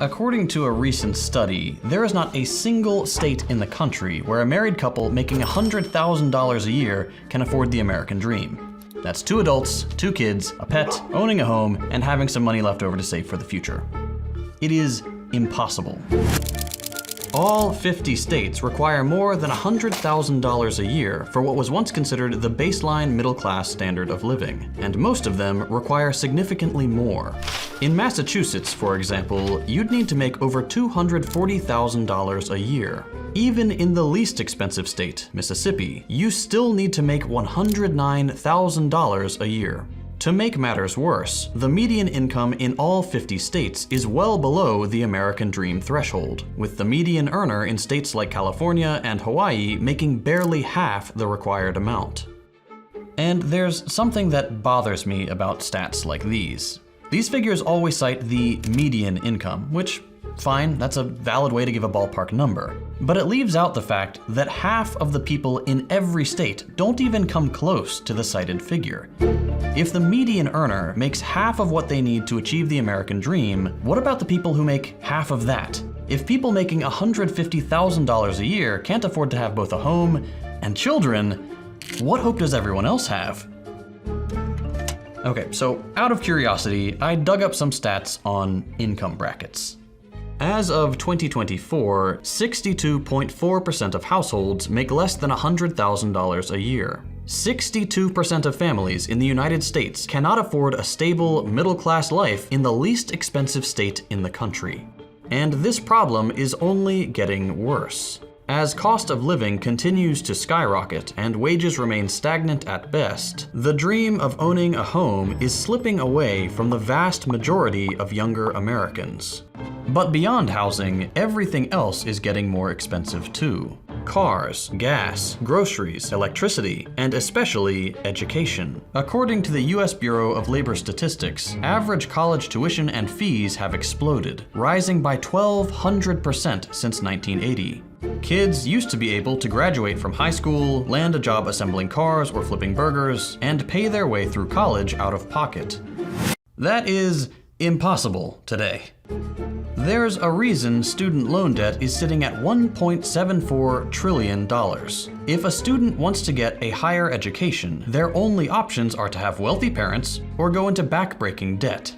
According to a recent study, there is not a single state in the country where a married couple making $100,000 a year can afford the American dream. That's 2 adults, 2 kids, a pet, owning a home, and having some money left over to save for the future. It is impossible. All 50 states require more than $100,000 a year for what was once considered the baseline middle-class standard of living, and most of them require significantly more. In Massachusetts, for example, you'd need to make over $240,000 a year. Even in the least expensive state, Mississippi, you still need to make $109,000 a year. To make matters worse, the median income in all 50 states is well below the American dream threshold, with the median earner in states like California and Hawaii making barely half the required amount. And there's something that bothers me about stats like these. These figures always cite the median income, which, fine, that's a valid way to give a ballpark number. But it leaves out the fact that half of the people in every state don't even come close to the cited figure. If the median earner makes half of what they need to achieve the American dream, what about the people who make half of that? If people making $150,000 a year can't afford to have both a home and children, what hope does everyone else have? Okay, so out of curiosity, I dug up some stats on income brackets. As of 2024, 62.4% of households make less than $100,000 a year. 62% of families in the United States cannot afford a stable, middle-class life in the least expensive state in the country. And this problem is only getting worse. As cost of living continues to skyrocket and wages remain stagnant at best, the dream of owning a home is slipping away from the vast majority of younger Americans. But beyond housing, everything else is getting more expensive too. Cars, gas, groceries, electricity, and especially education. According to the US Bureau of Labor Statistics, average college tuition and fees have exploded, rising by 1,200% since 1980. Kids used to be able to graduate from high school, land a job assembling cars or flipping burgers, and pay their way through college out of pocket. That is impossible today. There's a reason student loan debt is sitting at $1.74 trillion. If a student wants to get a higher education, their only options are to have wealthy parents or go into backbreaking debt.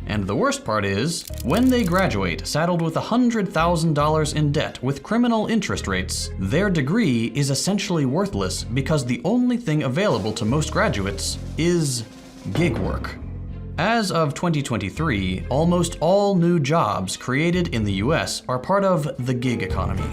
And the worst part is, when they graduate saddled with $100,000 in debt with criminal interest rates, their degree is essentially worthless because the only thing available to most graduates is gig work. As of 2023, almost all new jobs created in the US are part of the gig economy.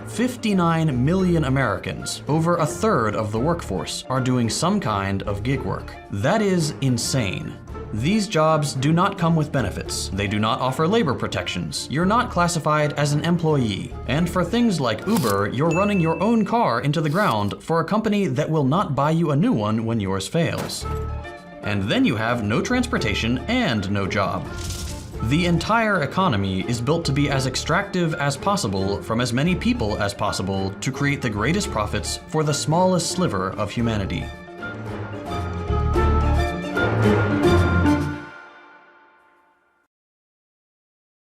59 million Americans, over a third of the workforce, are doing some kind of gig work. That is insane. These jobs do not come with benefits. They do not offer labor protections. You're not classified as an employee. And for things like Uber, you're running your own car into the ground for a company that will not buy you a new one when yours fails. And then you have no transportation and no job. The entire economy is built to be as extractive as possible from as many people as possible to create the greatest profits for the smallest sliver of humanity.